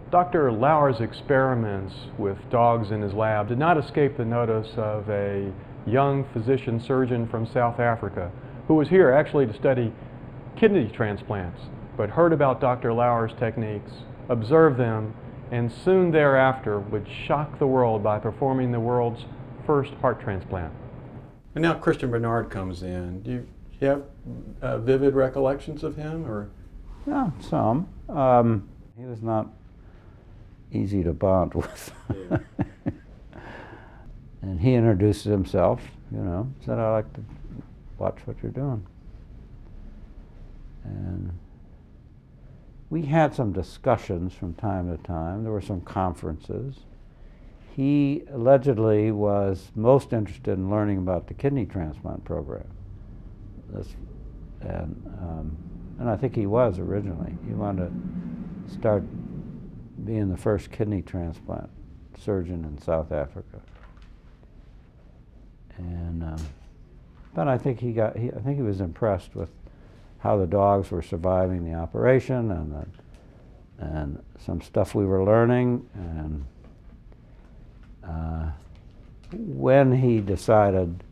Dr. Lauer's experiments with dogs in his lab did not escape the notice of a young physician surgeon from South Africa who was here actually to study kidney transplants, but heard about Dr. Lauer's techniques, observed them, and soon thereafter would shock the world by performing the world's first heart transplant. And now Christian Bernard comes in. Do you have vivid recollections of him, or? Yeah, some. He was not easy to bond with. Yeah. And he introduces himself, you know, said, "I like to watch what you're doing." And we had some discussions from time to time. There were some conferences. He allegedly was most interested in learning about the kidney transplant program. And I think he was originally. He wanted to start being the first kidney transplant surgeon in South Africa. And but I think I think he was impressed with how the dogs were surviving the operation and some stuff we were learning. And when he decided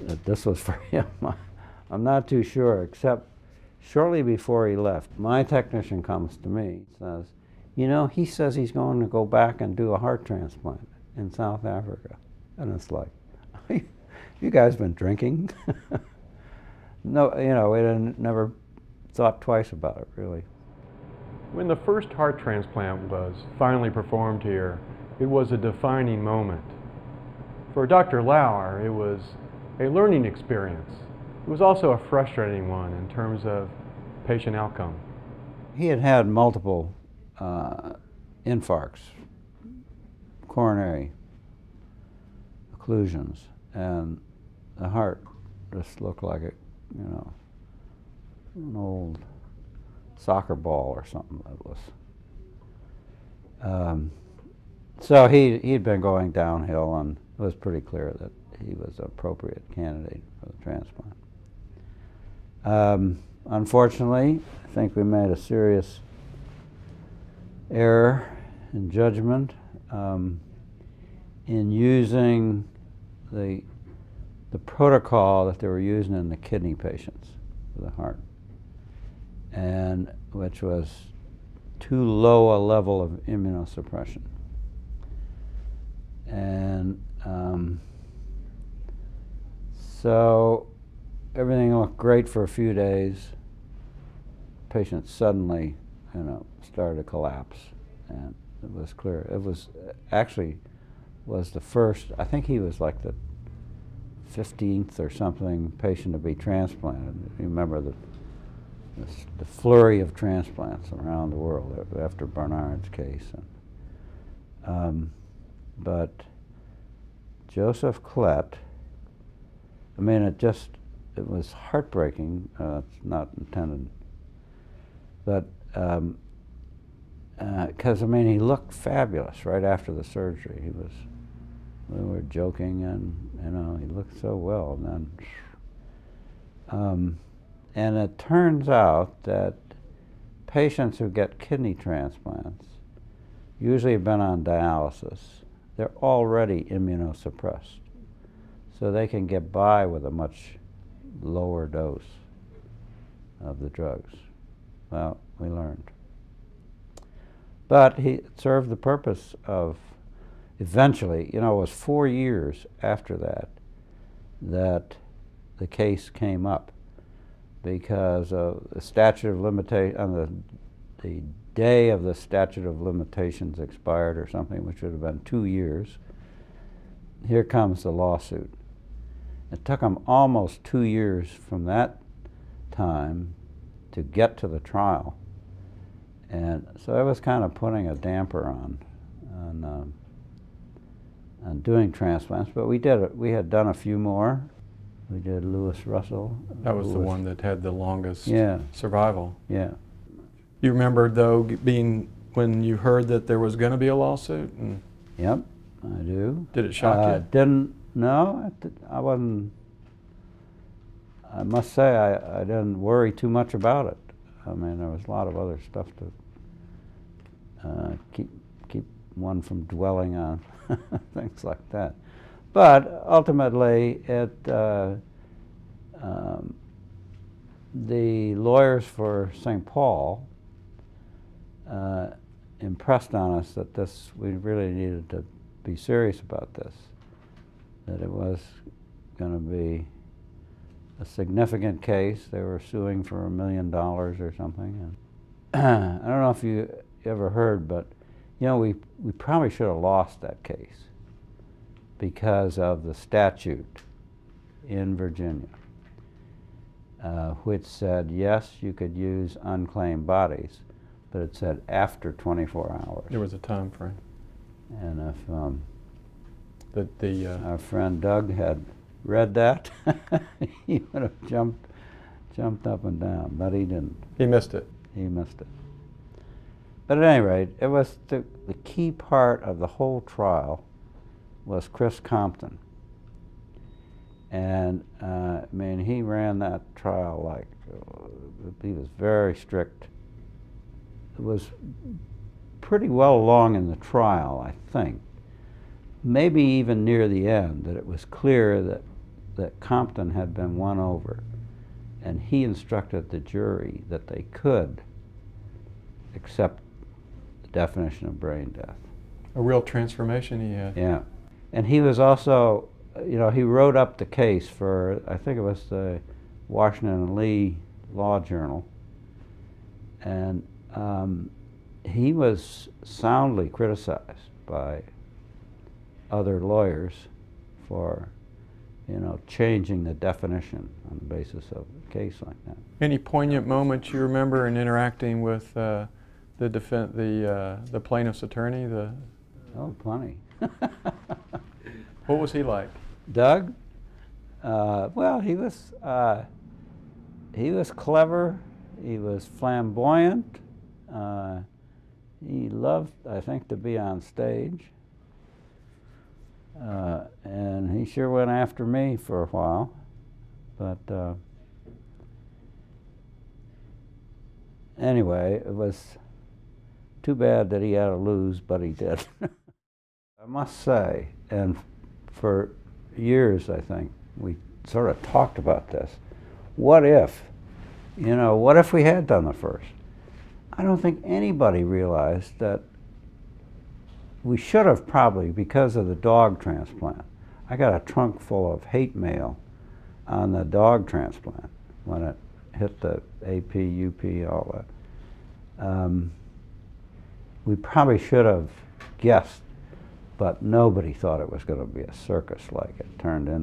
that this was for him, I'm not too sure, except shortly before he left, my technician comes to me and says, "You know, he says he's going to go back and do a heart transplant in South Africa." And it's like, you guys been drinking? No, you know, we never thought twice about it, really. When the first heart transplant was finally performed here, it was a defining moment. For Dr. Lauer, it was a learning experience. It was also a frustrating one in terms of patient outcome. He had had multiple infarcts, coronary occlusions, and the heart just looked like it, you know, an old soccer ball or something that was. So he'd been going downhill, and it was pretty clear that he was an appropriate candidate for the transplant. Unfortunately, I think we made a serious error in judgment in using the protocol that they were using in the kidney patients for the heart, and which was too low a level of immunosuppression. And so everything looked great for a few days. Patient suddenly, you know, started to collapse, and it was clear. It was actually was the first. I think he was like the 15th or something patient to be transplanted. You remember the flurry of transplants around the world after Bernard's case. But Joseph Klett, I mean, it was heartbreaking. It's not intended, but because I mean, he looked fabulous right after the surgery. We were joking, and you know, he looked so well. And then, and it turns out that patients who get kidney transplants usually have been on dialysis. They're already immunosuppressed, so they can get by with a much lower dose of the drugs. Well, we learned. But he served the purpose of eventually, you know, it was 4 years after that the case came up, because of the statute of limitation, on the day of the statute of limitations expired or something, which would have been 2 years. Here comes the lawsuit. It took them almost 2 years from that time to get to the trial. And so it was kind of putting a damper on doing transplants, but we did it. We had done a few more. We did Lewis Russell. That was the one that had the longest Yeah. survival. Yeah. You remember, though, being when you heard that there was going to be a lawsuit? And Yep, I do. did it shock you? No, I wasn't. I must say I didn't worry too much about it. I mean, there was a lot of other stuff keep one from dwelling on things like that. But ultimately, the lawyers for St. Paul impressed on us that we really needed to be serious about this, that it was going to be a significant case. They were suing for $1 million or something. And I don't know if you ever heard, but you know, we probably should have lost that case because of the statute in Virginia, which said, yes, you could use unclaimed bodies, but it said after 24 hours. There was a time frame. And if our friend Doug had read that, he would have jumped up and down, but he didn't. He missed it. He missed it. But at any rate, it was the key part of the whole trial was Chris Compton. And I mean, he ran that trial like, he was very strict. It was pretty well along in the trial, I think, maybe even near the end, that it was clear that Compton had been won over. And he instructed the jury that they could accept the definition of brain death. A real transformation he had. Yeah. And he was also, you know, he wrote up the case for, I think it was the Washington and Lee Law Journal. And he was soundly criticized by other lawyers for, you know, changing the definition on the basis of a case like that. Any poignant moments you remember in interacting with the plaintiff's attorney? Oh, plenty. What was he like? Doug? Well, he was clever. He was flamboyant. He loved, I think, to be on stage. And he sure went after me for a while. But anyway, it was too bad that he had to lose, but he did. I must say, and for years, I think, we sort of talked about this. What if? You know, what if we had done the first? I don't think anybody realized that we should have probably, because of the dog transplant. I got a trunk full of hate mail on the dog transplant when it hit the AP, UP, all that. We probably should have guessed, but nobody thought it was going to be a circus like it turned into.